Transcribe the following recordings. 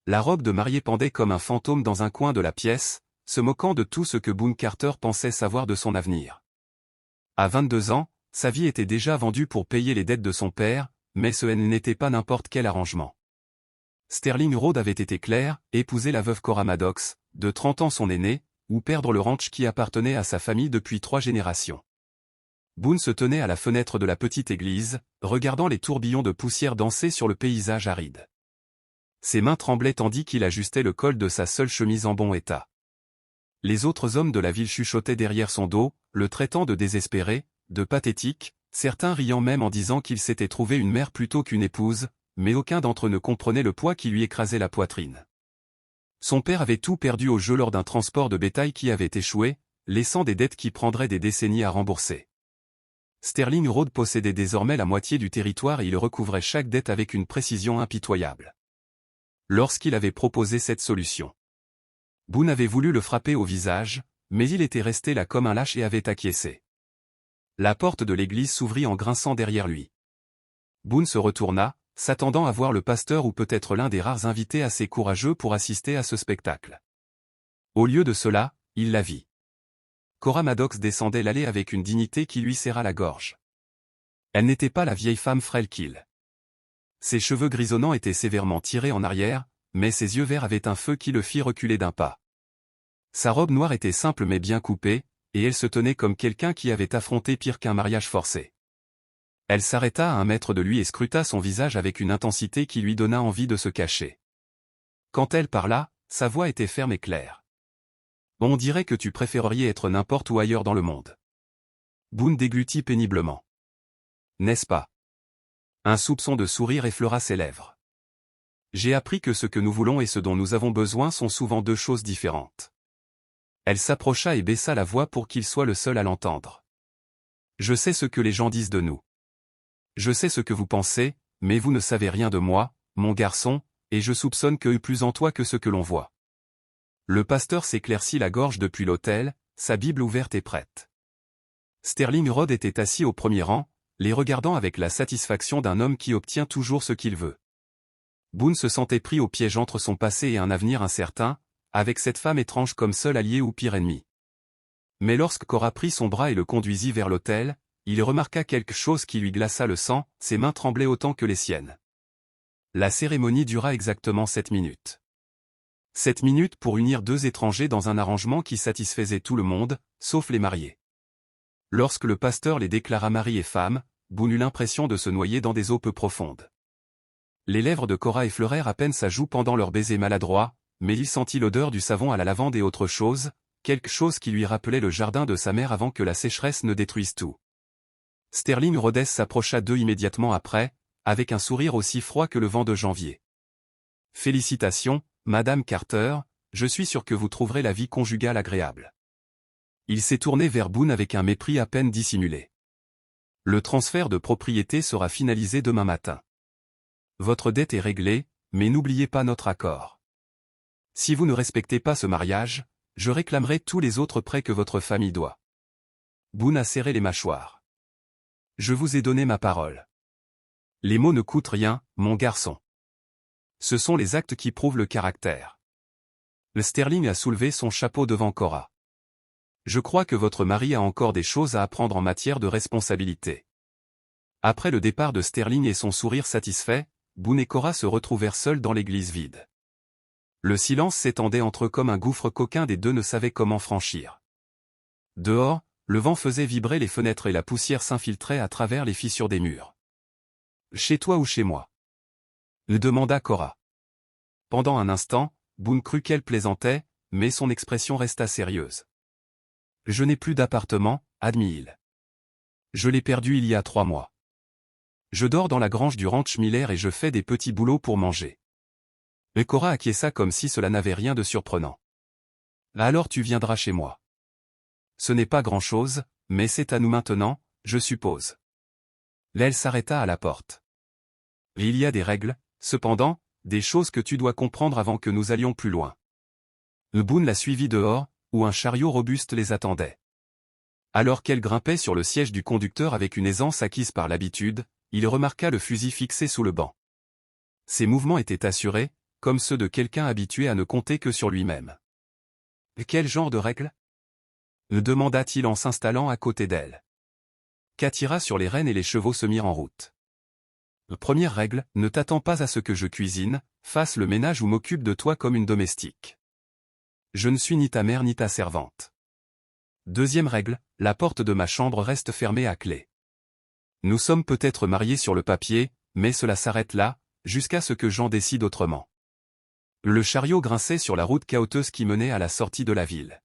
La robe de mariée pendait comme un fantôme dans un coin de la pièce, se moquant de tout ce que Boone Carter pensait savoir de son avenir. À 22 ans, sa vie était déjà vendue pour payer les dettes de son père, mais ce n'était pas n'importe quel arrangement. Sterling Rhodes avait été clair, épouser la veuve Cora Maddox, de 30 ans son aînée, ou perdre le ranch qui appartenait à sa famille depuis 3 générations. Boone se tenait à la fenêtre de la petite église, regardant les tourbillons de poussière danser sur le paysage aride. Ses mains tremblaient tandis qu'il ajustait le col de sa seule chemise en bon état. Les autres hommes de la ville chuchotaient derrière son dos, le traitant de désespéré, de pathétique, certains riant même en disant qu'il s'était trouvé une mère plutôt qu'une épouse, mais aucun d'entre eux ne comprenait le poids qui lui écrasait la poitrine. Son père avait tout perdu au jeu lors d'un transport de bétail qui avait échoué, laissant des dettes qui prendraient des décennies à rembourser. Sterling Rhodes possédait désormais la moitié du territoire et il recouvrait chaque dette avec une précision impitoyable. Lorsqu'il avait proposé cette solution, Boone avait voulu le frapper au visage, mais il était resté là comme un lâche et avait acquiescé. La porte de l'église s'ouvrit en grinçant derrière lui. Boone se retourna, s'attendant à voir le pasteur ou peut-être l'un des rares invités assez courageux pour assister à ce spectacle. Au lieu de cela, il la vit. Cora Maddox descendait l'allée avec une dignité qui lui serra la gorge. Elle n'était pas la vieille femme frêle qu'il. Ses cheveux grisonnants étaient sévèrement tirés en arrière, mais ses yeux verts avaient un feu qui le fit reculer d'un pas. Sa robe noire était simple mais bien coupée, et elle se tenait comme quelqu'un qui avait affronté pire qu'un mariage forcé. Elle s'arrêta à 1 mètre de lui et scruta son visage avec une intensité qui lui donna envie de se cacher. Quand elle parla, sa voix était ferme et claire. « On dirait que tu préféreriez être n'importe où ailleurs dans le monde. » Boone déglutit péniblement. « N'est-ce pas ?» Un soupçon de sourire effleura ses lèvres. « J'ai appris que ce que nous voulons et ce dont nous avons besoin sont souvent 2 choses différentes. » Elle s'approcha et baissa la voix pour qu'il soit le seul à l'entendre. « Je sais ce que les gens disent de nous. Je sais ce que vous pensez, mais vous ne savez rien de moi, mon garçon, et je soupçonne qu'il y ait plus en toi que ce que l'on voit. » Le pasteur s'éclaircit la gorge depuis l'autel, sa Bible ouverte et prête. Sterling Rhodes était assis au premier rang, les regardant avec la satisfaction d'un homme qui obtient toujours ce qu'il veut. Boone se sentait pris au piège entre son passé et un avenir incertain, avec cette femme étrange comme seul allié ou pire ennemi. Mais lorsque Cora prit son bras et le conduisit vers l'autel, il remarqua quelque chose qui lui glaça le sang, ses mains tremblaient autant que les siennes. La cérémonie dura exactement 7 minutes. 7 minutes pour unir 2 étrangers dans un arrangement qui satisfaisait tout le monde, sauf les mariés. Lorsque le pasteur les déclara mari et femme, Boone eut l'impression de se noyer dans des eaux peu profondes. Les lèvres de Cora effleurèrent à peine sa joue pendant leur baiser maladroit, mais il sentit l'odeur du savon à la lavande et autre chose, quelque chose qui lui rappelait le jardin de sa mère avant que la sécheresse ne détruise tout. Sterling Rhodes s'approcha d'eux immédiatement après, avec un sourire aussi froid que le vent de janvier. « Félicitations, Madame Carter, je suis sûr que vous trouverez la vie conjugale agréable. » Il s'est tourné vers Boone avec un mépris à peine dissimulé. « Le transfert de propriété sera finalisé demain matin. Votre dette est réglée, mais n'oubliez pas notre accord. Si vous ne respectez pas ce mariage, je réclamerai tous les autres prêts que votre famille doit. » Boone a serré les mâchoires. « Je vous ai donné ma parole. Les mots ne coûtent rien, mon garçon. Ce sont les actes qui prouvent le caractère. » Le Sterling a soulevé son chapeau devant Cora. « Je crois que votre mari a encore des choses à apprendre en matière de responsabilité. » Après le départ de Sterling et son sourire satisfait, Boone et Cora se retrouvèrent seuls dans l'église vide. Le silence s'étendait entre eux comme un gouffre qu'aucun des deux ne savait comment franchir. Dehors, le vent faisait vibrer les fenêtres et la poussière s'infiltrait à travers les fissures des murs. « Chez toi ou chez moi ?» demanda Cora. Pendant un instant, Boone crut qu'elle plaisantait, mais son expression resta sérieuse. « Je n'ai plus d'appartement, » admit-il. « Je l'ai perdu il y a 3 mois. Je dors dans la grange du ranch Miller et je fais des petits boulots pour manger. » Et Cora acquiesça comme si cela n'avait rien de surprenant. « Alors tu viendras chez moi. Ce n'est pas grand-chose, mais c'est à nous maintenant, je suppose. » Elle s'arrêta à la porte. « Il y a des règles, cependant, des choses que tu dois comprendre avant que nous allions plus loin. » Boone la suivit dehors, où un chariot robuste les attendait. Alors qu'elle grimpait sur le siège du conducteur avec une aisance acquise par l'habitude, il remarqua le fusil fixé sous le banc. Ses mouvements étaient assurés, comme ceux de quelqu'un habitué à ne compter que sur lui-même. Quel genre de règles? Demanda-t-il en s'installant à côté d'elle. Ka tira sur les rênes et les chevaux se mirent en route. Première règle, ne t'attends pas à ce que je cuisine, fasse le ménage ou m'occupe de toi comme une domestique. Je ne suis ni ta mère ni ta servante. Deuxième règle, la porte de ma chambre reste fermée à clé. Nous sommes peut-être mariés sur le papier, mais cela s'arrête là, jusqu'à ce que j'en décide autrement. Le chariot grinçait sur la route cahoteuse qui menait à la sortie de la ville.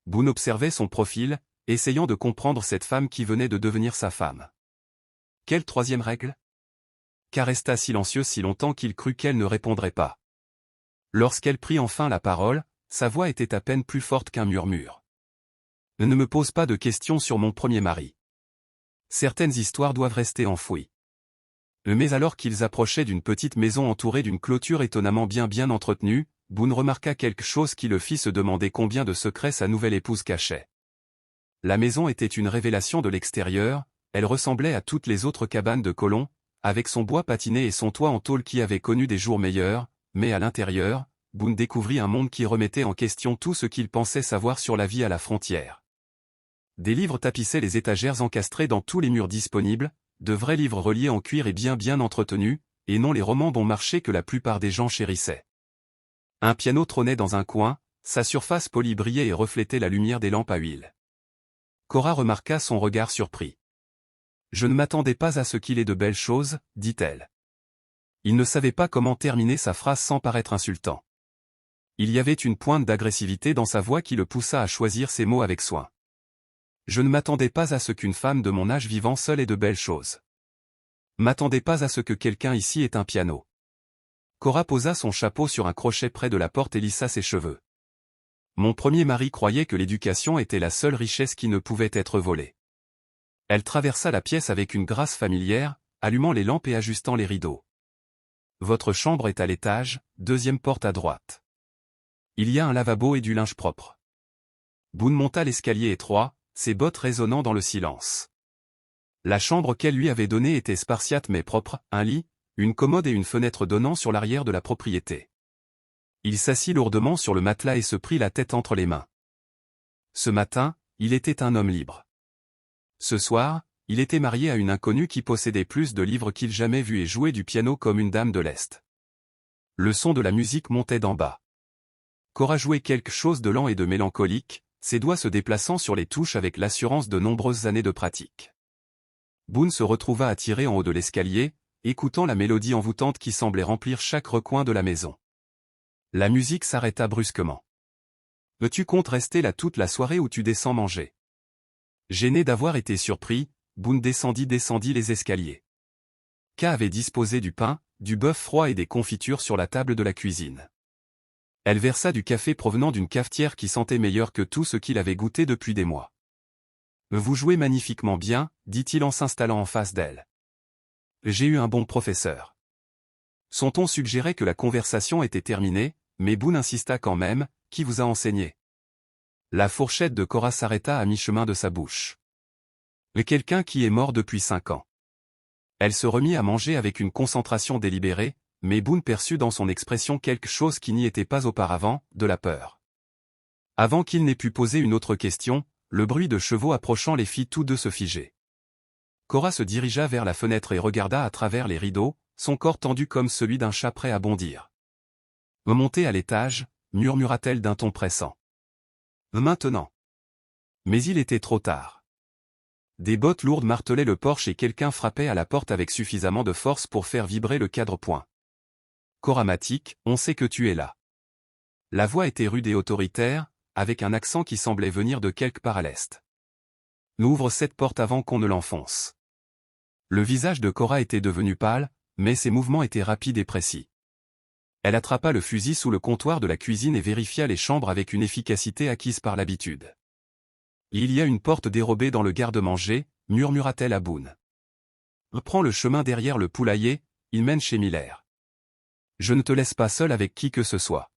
Boone observait son profil, essayant de comprendre cette femme qui venait de devenir sa femme. Quelle troisième règle? Ka resta silencieuse si longtemps qu'il crut qu'elle ne répondrait pas. Lorsqu'elle prit enfin la parole, sa voix était à peine plus forte qu'un murmure. Ne me pose pas de questions sur mon premier mari. Certaines histoires doivent rester enfouies. Mais alors qu'ils approchaient d'une petite maison entourée d'une clôture étonnamment bien entretenue, Boone remarqua quelque chose qui le fit se demander combien de secrets sa nouvelle épouse cachait. La maison était une révélation de l'extérieur, elle ressemblait à toutes les autres cabanes de colons, avec son bois patiné et son toit en tôle qui avait connu des jours meilleurs, mais à l'intérieur, Boone découvrit un monde qui remettait en question tout ce qu'il pensait savoir sur la vie à la frontière. Des livres tapissaient les étagères encastrés dans tous les murs disponibles, de vrais livres reliés en cuir et bien entretenus, et non les romans bon marché que la plupart des gens chérissaient. Un piano trônait dans un coin, sa surface polie brillait et reflétait la lumière des lampes à huile. Cora remarqua son regard surpris. « Je ne m'attendais pas à ce qu'il ait de belles choses, dit-elle. » Il ne savait pas comment terminer sa phrase sans paraître insultant. Il y avait une pointe d'agressivité dans sa voix qui le poussa à choisir ses mots avec soin. Je ne m'attendais pas à ce qu'une femme de mon âge vivant seule ait de belles choses. M'attendais pas à ce que quelqu'un ici ait un piano. Cora posa son chapeau sur un crochet près de la porte et lissa ses cheveux. Mon premier mari croyait que l'éducation était la seule richesse qui ne pouvait être volée. Elle traversa la pièce avec une grâce familière, allumant les lampes et ajustant les rideaux. Votre chambre est à l'étage, deuxième porte à droite. Il y a un lavabo et du linge propre. Boone monta l'escalier étroit, ses bottes résonnant dans le silence. La chambre qu'elle lui avait donnée était spartiate mais propre, un lit, une commode et une fenêtre donnant sur l'arrière de la propriété. Il s'assit lourdement sur le matelas et se prit la tête entre les mains. Ce matin, il était un homme libre. Ce soir, il était marié à une inconnue qui possédait plus de livres qu'il jamais vu et jouait du piano comme une dame de l'Est. Le son de la musique montait d'en bas. Cora jouait quelque chose de lent et de mélancolique, ses doigts se déplaçant sur les touches avec l'assurance de nombreuses années de pratique. Boone se retrouva attiré en haut de l'escalier, écoutant la mélodie envoûtante qui semblait remplir chaque recoin de la maison. La musique s'arrêta brusquement. « Tu comptes rester là toute la soirée ou tu descends manger ?» Gêné d'avoir été surpris, Boone descendit les escaliers. Ka avait disposé du pain, du bœuf froid et des confitures sur la table de la cuisine. Elle versa du café provenant d'une cafetière qui sentait meilleur que tout ce qu'il avait goûté depuis des mois. « Vous jouez magnifiquement bien, dit-il en s'installant en face d'elle. J'ai eu un bon professeur. » Son ton suggérait que la conversation était terminée, mais Boone insista quand même, « Qui vous a enseigné ?» La fourchette de Cora s'arrêta à mi-chemin de sa bouche. « Quelqu'un qui est mort depuis 5 ans. » Elle se remit à manger avec une concentration délibérée, mais Boone perçut dans son expression quelque chose qui n'y était pas auparavant, de la peur. Avant qu'il n'ait pu poser une autre question, le bruit de chevaux approchant les fit tous deux se figer. Cora se dirigea vers la fenêtre et regarda à travers les rideaux, son corps tendu comme celui d'un chat prêt à bondir. « Montez à l'étage, » murmura-t-elle d'un ton pressant. « Maintenant. » Mais il était trop tard. Des bottes lourdes martelaient le porche et quelqu'un frappait à la porte avec suffisamment de force pour faire vibrer le cadre-point. Cora Matic, on sait que tu es là. La voix était rude et autoritaire, avec un accent qui semblait venir de quelque part à l'est. Ouvre cette porte avant qu'on ne l'enfonce. Le visage de Cora était devenu pâle, mais ses mouvements étaient rapides et précis. Elle attrapa le fusil sous le comptoir de la cuisine et vérifia les chambres avec une efficacité acquise par l'habitude. Il y a une porte dérobée dans le garde-manger, murmura-t-elle à Boone. Prends le chemin derrière le poulailler, il mène chez Miller. Je ne te laisse pas seul avec qui que ce soit.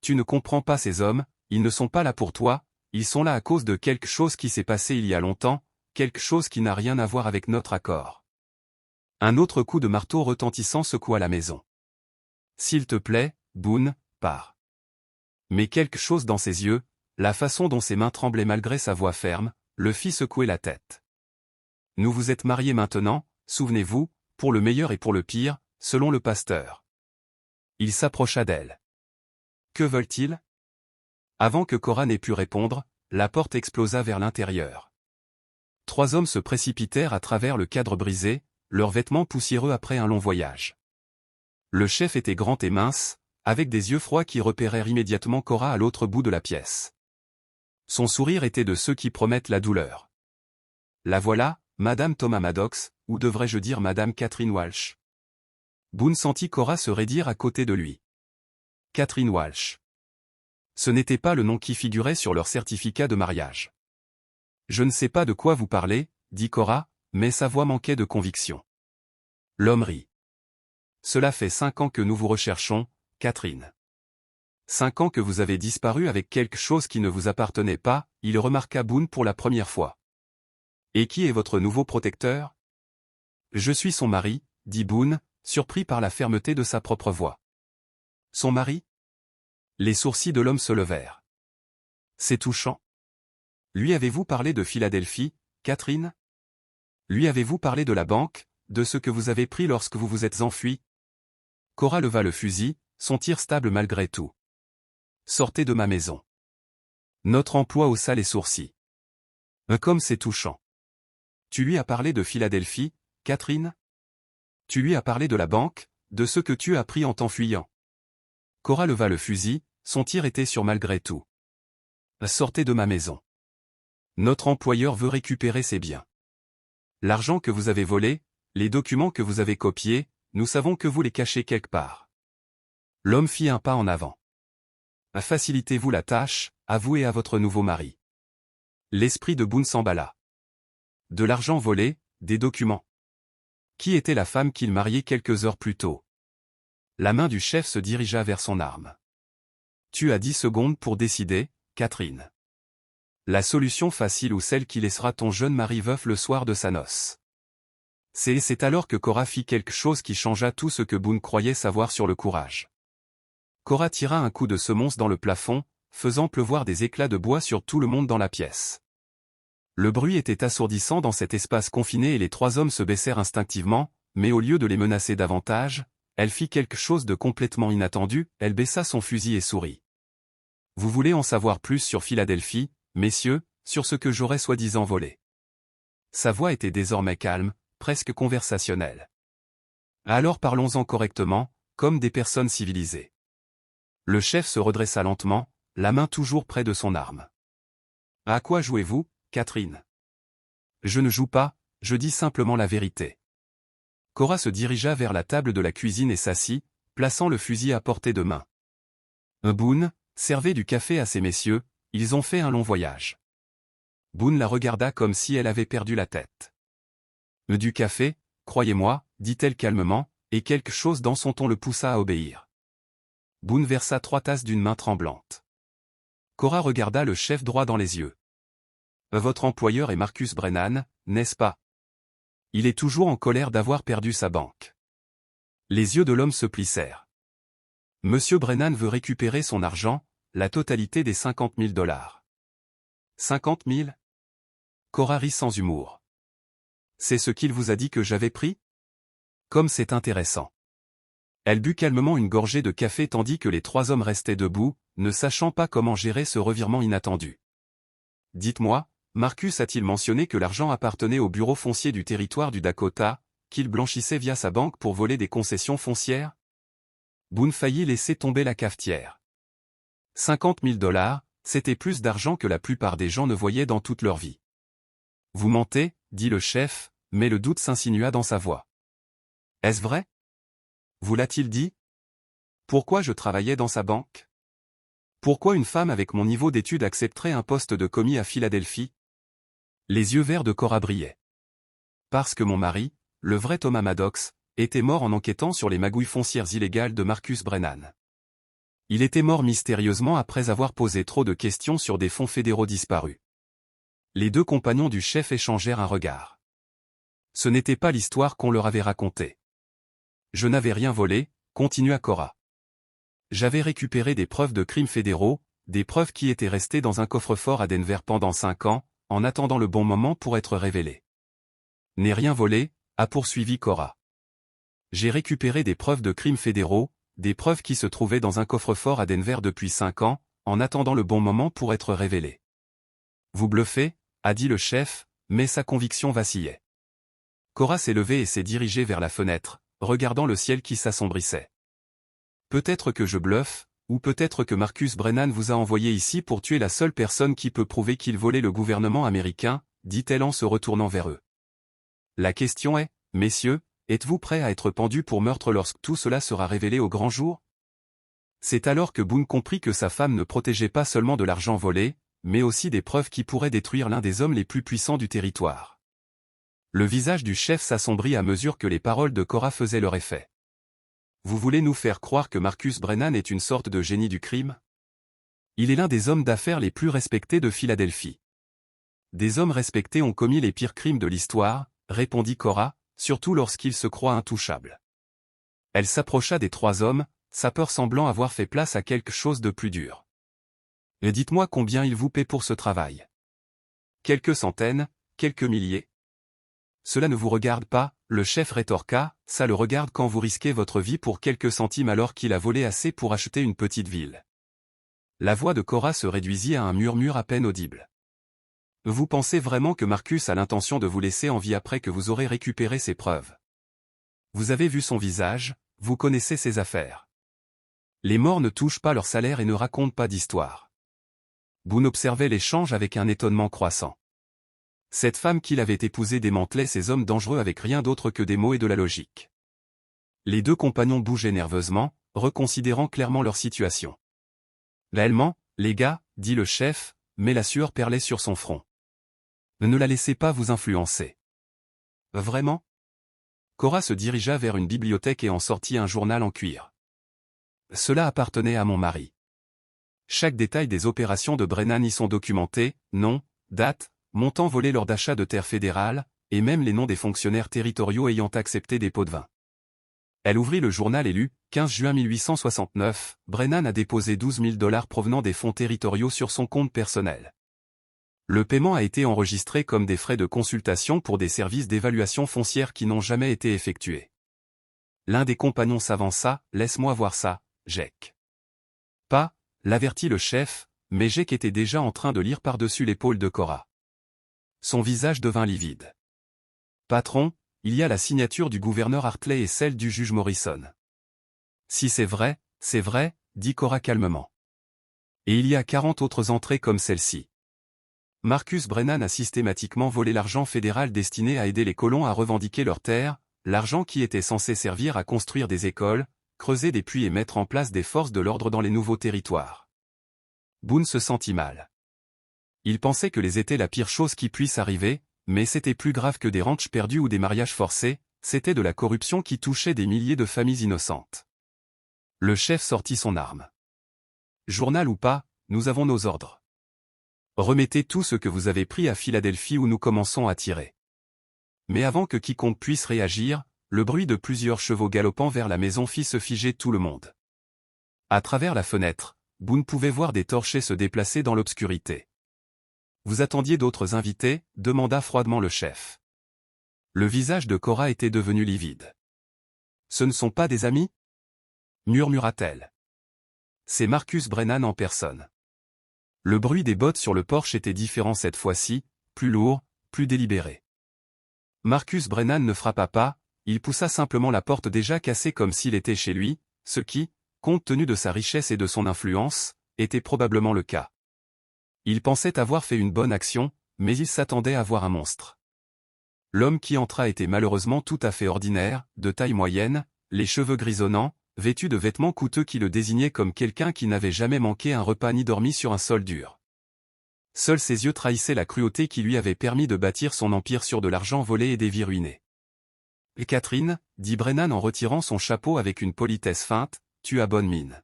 Tu ne comprends pas ces hommes, ils ne sont pas là pour toi, ils sont là à cause de quelque chose qui s'est passé il y a longtemps, quelque chose qui n'a rien à voir avec notre accord. Un autre coup de marteau retentissant secoua la maison. S'il te plaît, Boone, pars. Mais quelque chose dans ses yeux, la façon dont ses mains tremblaient malgré sa voix ferme, le fit secouer la tête. Nous vous êtes mariés maintenant, souvenez-vous, pour le meilleur et pour le pire, selon le pasteur. Il s'approcha d'elle. Que veulent-ils? Avant que Cora n'ait pu répondre, la porte explosa vers l'intérieur. 3 hommes se précipitèrent à travers le cadre brisé, leurs vêtements poussiéreux après un long voyage. Le chef était grand et mince, avec des yeux froids qui repérèrent immédiatement Cora à l'autre bout de la pièce. Son sourire était de ceux qui promettent la douleur. La voilà, Madame Thomas Maddox, ou devrais-je dire Madame Catherine Walsh. Boone sentit Cora se raidir à côté de lui. Catherine Walsh. Ce n'était pas le nom qui figurait sur leur certificat de mariage. Je ne sais pas de quoi vous parlez, dit Cora, mais sa voix manquait de conviction. L'homme rit. Cela fait 5 ans que nous vous recherchons, Catherine. 5 ans que vous avez disparu avec quelque chose qui ne vous appartenait pas, il remarqua Boone pour la première fois. Et qui est votre nouveau protecteur? Je suis son mari, dit Boone, surpris par la fermeté de sa propre voix. Son mari? Les sourcils de l'homme se levèrent. C'est touchant. Lui avez-vous parlé de Philadelphie, Catherine? Lui avez-vous parlé de la banque, de ce que vous avez pris lorsque vous vous êtes enfui? Cora leva le fusil, son tir stable malgré tout. Sortez de ma maison. Notre emploi haussa les sourcils. Comme c'est touchant. Tu lui as parlé de Philadelphie, Catherine? Tu lui as parlé de la banque, de ce que tu as pris en t'enfuyant. Cora leva le fusil, son tir était sûr malgré tout. Sortez de ma maison. Notre employeur veut récupérer ses biens. L'argent que vous avez volé, les documents que vous avez copiés, nous savons que vous les cachez quelque part. L'homme fit un pas en avant. Facilitez-vous la tâche, à vous et à votre nouveau mari. L'esprit de Boone s'emballa. De l'argent volé, des documents. Qui était la femme qu'il mariait quelques heures plus tôt? La main du chef se dirigea vers son arme. Tu as 10 secondes pour décider, Catherine. La solution facile ou celle qui laissera ton jeune mari veuf le soir de sa noce. C'est alors que Cora fit quelque chose qui changea tout ce que Boone croyait savoir sur le courage. Cora tira un coup de semonce dans le plafond, faisant pleuvoir des éclats de bois sur tout le monde dans la pièce. Le bruit était assourdissant dans cet espace confiné et les 3 hommes se baissèrent instinctivement, mais au lieu de les menacer davantage, elle fit quelque chose de complètement inattendu, elle baissa son fusil et sourit. Vous voulez en savoir plus sur Philadelphie, messieurs, sur ce que j'aurais soi-disant volé. Sa voix était désormais calme, presque conversationnelle. Alors parlons-en correctement, comme des personnes civilisées. Le chef se redressa lentement, la main toujours près de son arme. À quoi jouez-vous, Catherine? Je ne joue pas, je dis simplement la vérité. Cora se dirigea vers la table de la cuisine et s'assit, plaçant le fusil à portée de main. Boone, servez du café à ces messieurs, ils ont fait un long voyage. Boone la regarda comme si elle avait perdu la tête. Du café, croyez-moi, dit-elle calmement, et quelque chose dans son ton le poussa à obéir. Boone versa 3 tasses d'une main tremblante. Cora regarda le chef droit dans les yeux. Votre employeur est Marcus Brennan, n'est-ce pas? Il est toujours en colère d'avoir perdu sa banque. Les yeux de l'homme se plissèrent. Monsieur Brennan veut récupérer son argent, la totalité des $50 000. 50 000? Cora rit sans humour. C'est ce qu'il vous a dit que j'avais pris? Comme c'est intéressant. Elle but calmement une gorgée de café tandis que les 3 hommes restaient debout, ne sachant pas comment gérer ce revirement inattendu. Dites-moi, Marcus a-t-il mentionné que l'argent appartenait au bureau foncier du territoire du Dakota, qu'il blanchissait via sa banque pour voler des concessions foncières? Boone faillit laisser tomber la cafetière. 50 000 $, c'était plus d'argent que la plupart des gens ne voyaient dans toute leur vie. Vous mentez, dit le chef, mais le doute s'insinua dans sa voix. Est-ce vrai? Vous l'a-t-il dit? Pourquoi je travaillais dans sa banque? Pourquoi une femme avec mon niveau d'études accepterait un poste de commis à Philadelphie? Les yeux verts de Cora brillaient. Parce que mon mari, le vrai Thomas Maddox, était mort en enquêtant sur les magouilles foncières illégales de Marcus Brennan. Il était mort mystérieusement après avoir posé trop de questions sur des fonds fédéraux disparus. Les 2 compagnons du chef échangèrent un regard. Ce n'était pas l'histoire qu'on leur avait racontée. Je n'avais rien volé, continua Cora. j'avais récupéré des preuves de crimes fédéraux, des preuves qui étaient restées dans un coffre-fort à Denver pendant 5 ans, en attendant le bon moment pour être révélées. N'ai rien volé, a poursuivi Cora. J'ai récupéré des preuves de crimes fédéraux, des preuves qui se trouvaient dans un coffre-fort à Denver depuis 5 ans, en attendant le bon moment pour être révélées. Vous bluffez, a dit le chef, mais sa conviction vacillait. Cora s'est levée et s'est dirigée vers la fenêtre, regardant le ciel qui s'assombrissait. Peut-être que je bluffe, ou peut-être que Marcus Brennan vous a envoyé ici pour tuer la seule personne qui peut prouver qu'il volait le gouvernement américain, dit-elle en se retournant vers eux. La question est, messieurs, êtes-vous prêts à être pendus pour meurtre lorsque tout cela sera révélé au grand jour? C'est alors que Boone comprit que sa femme ne protégeait pas seulement de l'argent volé, mais aussi des preuves qui pourraient détruire l'un des hommes les plus puissants du territoire. Le visage du chef s'assombrit à mesure que les paroles de Cora faisaient leur effet. Vous voulez nous faire croire que Marcus Brennan est une sorte de génie du crime? Il est l'un des hommes d'affaires les plus respectés de Philadelphie. Des hommes respectés ont commis les pires crimes de l'histoire, répondit Cora, surtout lorsqu'ils se croient intouchables. Elle s'approcha des 3 hommes, sa peur semblant avoir fait place à quelque chose de plus dur. Et dites-moi combien il vous paie pour ce travail. Quelques centaines, quelques milliers. Cela ne vous regarde pas, le chef rétorqua, ça le regarde quand vous risquez votre vie pour quelques centimes alors qu'il a volé assez pour acheter une petite ville. La voix de Cora se réduisit à un murmure à peine audible. Vous pensez vraiment que Marcus a l'intention de vous laisser en vie après que vous aurez récupéré ses preuves? Vous avez vu son visage, vous connaissez ses affaires. Les morts ne touchent pas leur salaire et ne racontent pas d'histoire. Boone observait l'échange avec un étonnement croissant. Cette femme qu'il avait épousée démantelait ces hommes dangereux avec rien d'autre que des mots et de la logique. Les 2 compagnons bougeaient nerveusement, reconsidérant clairement leur situation. Réellement, les gars, dit le chef, mais la sueur perlait sur son front. Ne la laissez pas vous influencer. Vraiment? Cora se dirigea vers une bibliothèque et en sortit un journal en cuir. Cela appartenait à mon mari. Chaque détail des opérations de Brennan y sont documentés, nom, date, montant volé lors d'achats de terres fédérales, et même les noms des fonctionnaires territoriaux ayant accepté des pots de vin. Elle ouvrit le journal et lut, 15 juin 1869, Brennan a déposé $12 000 provenant des fonds territoriaux sur son compte personnel. Le paiement a été enregistré comme des frais de consultation pour des services d'évaluation foncière qui n'ont jamais été effectués. L'un des compagnons s'avança, laisse-moi voir ça, Jake. Pas, l'avertit le chef, mais Jake était déjà en train de lire par-dessus l'épaule de Cora. Son visage devint livide. Patron, il y a la signature du gouverneur Hartley et celle du juge Morrison. Si c'est vrai, dit Cora calmement. Et il y a 40 autres entrées comme celle-ci. Marcus Brennan a systématiquement volé l'argent fédéral destiné à aider les colons à revendiquer leurs terres, l'argent qui était censé servir à construire des écoles, creuser des puits et mettre en place des forces de l'ordre dans les nouveaux territoires. Boone se sentit mal. Il pensait que les étaient la pire chose qui puisse arriver, mais c'était plus grave que des ranchs perdus ou des mariages forcés, c'était de la corruption qui touchait des milliers de familles innocentes. Le chef sortit son arme. Journal ou pas, nous avons nos ordres. Remettez tout ce que vous avez pris à Philadelphie où nous commençons à tirer. Mais avant que quiconque puisse réagir, le bruit de plusieurs chevaux galopant vers la maison fit se figer tout le monde. À travers la fenêtre, Boone pouvait voir des torchers se déplacer dans l'obscurité. Vous attendiez d'autres invités, demanda froidement le chef. Le visage de Cora était devenu livide. Ce ne sont pas des amis? Murmura-t-elle. C'est Marcus Brennan en personne. Le bruit des bottes sur le porche était différent cette fois-ci, plus lourd, plus délibéré. Marcus Brennan ne frappa pas, il poussa simplement la porte déjà cassée comme s'il était chez lui, ce qui, compte tenu de sa richesse et de son influence, était probablement le cas. Il pensait avoir fait une bonne action, mais il s'attendait à voir un monstre. L'homme qui entra était malheureusement tout à fait ordinaire, de taille moyenne, les cheveux grisonnants, vêtu de vêtements coûteux qui le désignaient comme quelqu'un qui n'avait jamais manqué un repas ni dormi sur un sol dur. Seuls ses yeux trahissaient la cruauté qui lui avait permis de bâtir son empire sur de l'argent volé et des vies ruinées. « Et Catherine, dit Brennan en retirant son chapeau avec une politesse feinte, tu as bonne mine.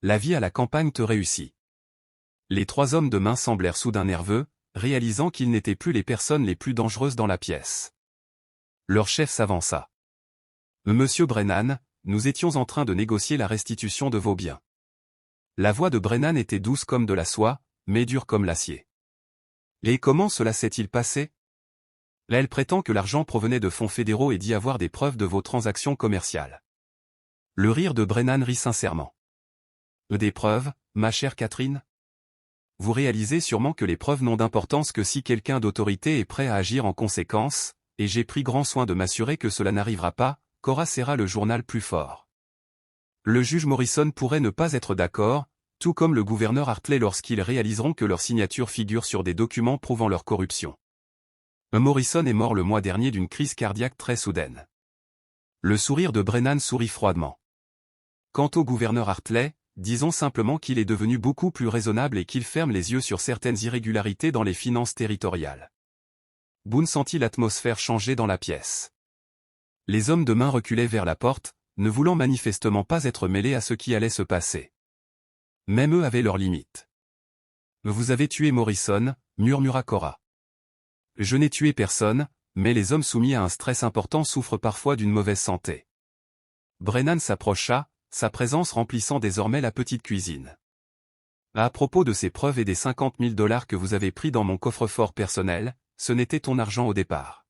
La vie à la campagne te réussit. » Les 3 hommes de main semblèrent soudain nerveux, réalisant qu'ils n'étaient plus les personnes les plus dangereuses dans la pièce. Leur chef s'avança. « Monsieur Brennan, nous étions en train de négocier la restitution de vos biens. La voix de Brennan était douce comme de la soie, mais dure comme l'acier. Et comment cela s'est-il passé? Là, elle prétend que l'argent provenait de fonds fédéraux et dit avoir des preuves de vos transactions commerciales. Le rire de Brennan rit sincèrement. Des preuves, ma chère Catherine? Vous réalisez sûrement que les preuves n'ont d'importance que si quelqu'un d'autorité est prêt à agir en conséquence, et j'ai pris grand soin de m'assurer que cela n'arrivera pas. Cora serra le journal plus fort. Le juge Morrison pourrait ne pas être d'accord, tout comme le gouverneur Hartley lorsqu'ils réaliseront que leur signature figure sur des documents prouvant leur corruption. Morrison est mort le mois dernier d'une crise cardiaque très soudaine. Le sourire de Brennan sourit froidement. Quant au gouverneur Hartley, disons simplement qu'il est devenu beaucoup plus raisonnable et qu'il ferme les yeux sur certaines irrégularités dans les finances territoriales. Boone sentit l'atmosphère changer dans la pièce. Les hommes de main reculaient vers la porte, ne voulant manifestement pas être mêlés à ce qui allait se passer. Même eux avaient leurs limites. « Vous avez tué Morrison », murmura Cora. « Je n'ai tué personne, mais les hommes soumis à un stress important souffrent parfois d'une mauvaise santé. » Brennan s'approcha, sa présence remplissant désormais la petite cuisine. « À propos de ces preuves et des 50 000 $ que vous avez pris dans mon coffre-fort personnel, ce n'était ton argent au départ.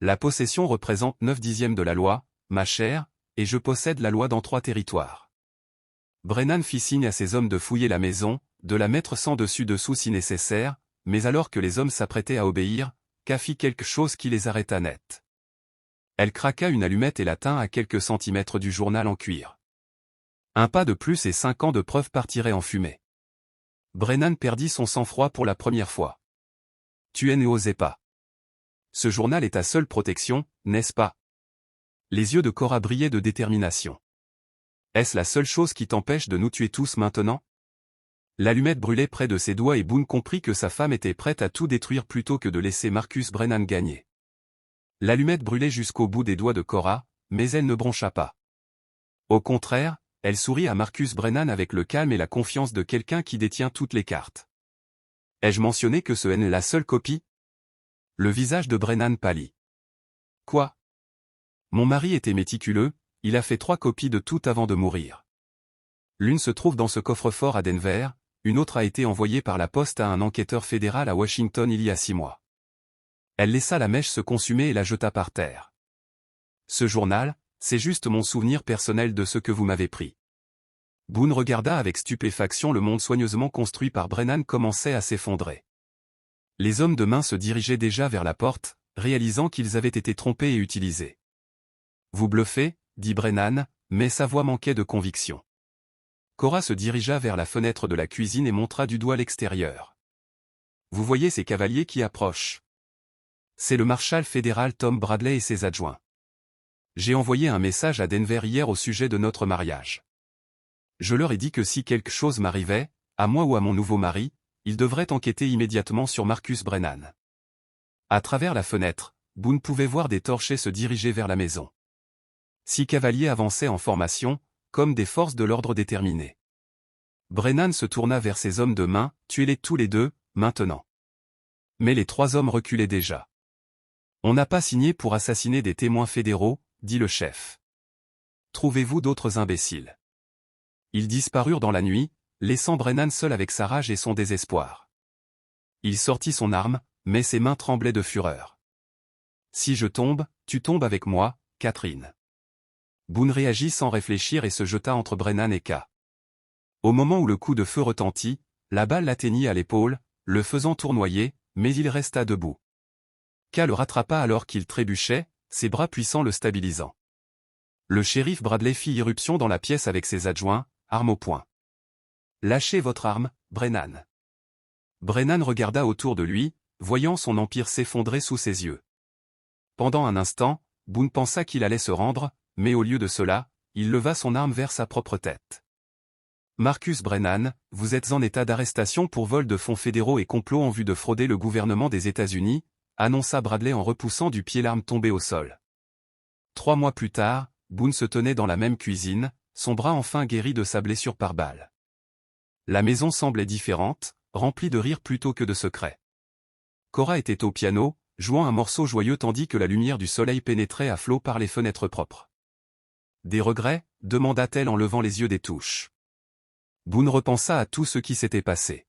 La possession représente 9/10 de la loi, ma chère, et je possède la loi dans 3 territoires. » Brennan fit signe à ses hommes de fouiller la maison, de la mettre sans dessus-dessous si nécessaire, mais alors que les hommes s'apprêtaient à obéir, Ka fit quelque chose qui les arrêta net. Elle craqua une allumette et la tint à quelques centimètres du journal en cuir. Un pas de plus et 5 ans de preuves partiraient en fumée. Brennan perdit son sang-froid pour la première fois. Tu ne osais pas. Ce journal est ta seule protection, n'est-ce pas? Les yeux de Cora brillaient de détermination. Est-ce la seule chose qui t'empêche de nous tuer tous maintenant? L'allumette brûlait près de ses doigts et Boone comprit que sa femme était prête à tout détruire plutôt que de laisser Marcus Brennan gagner. L'allumette brûlait jusqu'au bout des doigts de Cora, mais elle ne broncha pas. Au contraire, elle sourit à Marcus Brennan avec le calme et la confiance de quelqu'un qui détient toutes les cartes. Ai-je mentionné que ce est la seule copie? Le visage de Brennan pâlit. Quoi? Mon mari était méticuleux, il a fait 3 copies de tout avant de mourir. L'une se trouve dans ce coffre-fort à Denver, une autre a été envoyée par la poste à un enquêteur fédéral à Washington il y a 6 mois. Elle laissa la mèche se consumer et la jeta par terre. Ce journal, c'est juste mon souvenir personnel de ce que vous m'avez pris. Boone regarda avec stupéfaction le monde soigneusement construit par Brennan commençait à s'effondrer. Les hommes de main se dirigeaient déjà vers la porte, réalisant qu'ils avaient été trompés et utilisés. Vous bluffez, dit Brennan, mais sa voix manquait de conviction. Cora se dirigea vers la fenêtre de la cuisine et montra du doigt l'extérieur. Vous voyez ces cavaliers qui approchent. C'est le marshal fédéral Tom Bradley et ses adjoints. J'ai envoyé un message à Denver hier au sujet de notre mariage. Je leur ai dit que si quelque chose m'arrivait, à moi ou à mon nouveau mari, ils devraient enquêter immédiatement sur Marcus Brennan. À travers la fenêtre, Boone pouvait voir des torchers se diriger vers la maison. 6 cavaliers avançaient en formation, comme des forces de l'ordre déterminées. Brennan se tourna vers ses hommes de main, tuez-les tous les 2, maintenant. Mais les 3 hommes reculaient déjà. On n'a pas signé pour assassiner des témoins fédéraux, dit le chef. Trouvez-vous d'autres imbéciles? Ils disparurent dans la nuit, laissant Brennan seul avec sa rage et son désespoir. Il sortit son arme, mais ses mains tremblaient de fureur. Si je tombe, tu tombes avec moi, Catherine. Boone réagit sans réfléchir et se jeta entre Brennan et Ka. Au moment où le coup de feu retentit, la balle l'atteignit à l'épaule, le faisant tournoyer, mais il resta debout. Ka le rattrapa alors qu'il trébuchait, ses bras puissants le stabilisant. Le shérif Bradley fit irruption dans la pièce avec ses adjoints, arme au poing. Lâchez votre arme, Brennan. Brennan regarda autour de lui, voyant son empire s'effondrer sous ses yeux. Pendant un instant, Boone pensa qu'il allait se rendre, mais au lieu de cela, il leva son arme vers sa propre tête. Marcus Brennan, vous êtes en état d'arrestation pour vol de fonds fédéraux et complot en vue de frauder le gouvernement des États-Unis, annonça Bradley en repoussant du pied l'arme tombée au sol. 3 mois plus tard, Boone se tenait dans la même cuisine, son bras enfin guéri de sa blessure par balle. La maison semblait différente, remplie de rire plutôt que de secrets. Cora était au piano, jouant un morceau joyeux tandis que la lumière du soleil pénétrait à flot par les fenêtres propres. Des regrets, demanda-t-elle en levant les yeux des touches. Boone repensa à tout ce qui s'était passé.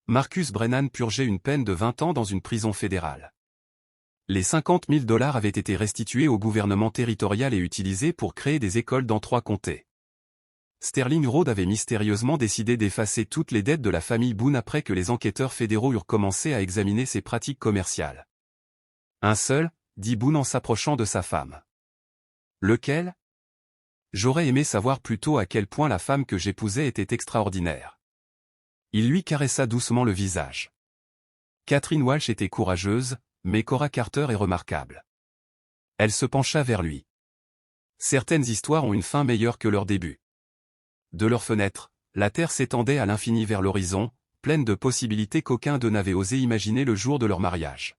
Marcus Brennan purgeait une peine de 20 ans dans une prison fédérale. Les 50 000 $ avaient été restitués au gouvernement territorial et utilisés pour créer des écoles dans 3 comtés. Sterling Road avait mystérieusement décidé d'effacer toutes les dettes de la famille Boone après que les enquêteurs fédéraux eurent commencé à examiner ses pratiques commerciales. Un seul, dit Boone en s'approchant de sa femme. Lequel? J'aurais aimé savoir plus tôt à quel point la femme que j'épousais était extraordinaire. Il lui caressa doucement le visage. Catherine Walsh était courageuse, mais Cora Carter est remarquable. Elle se pencha vers lui. Certaines histoires ont une fin meilleure que leur début. De leur fenêtre, la terre s'étendait à l'infini vers l'horizon, pleine de possibilités qu'aucun d'eux n'avait osé imaginer le jour de leur mariage.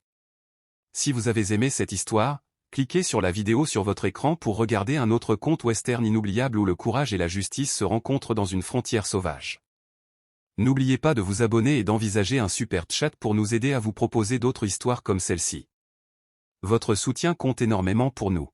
Si vous avez aimé cette histoire, cliquez sur la vidéo sur votre écran pour regarder un autre conte western inoubliable où le courage et la justice se rencontrent dans une frontière sauvage. N'oubliez pas de vous abonner et d'envisager un super chat pour nous aider à vous proposer d'autres histoires comme celle-ci. Votre soutien compte énormément pour nous.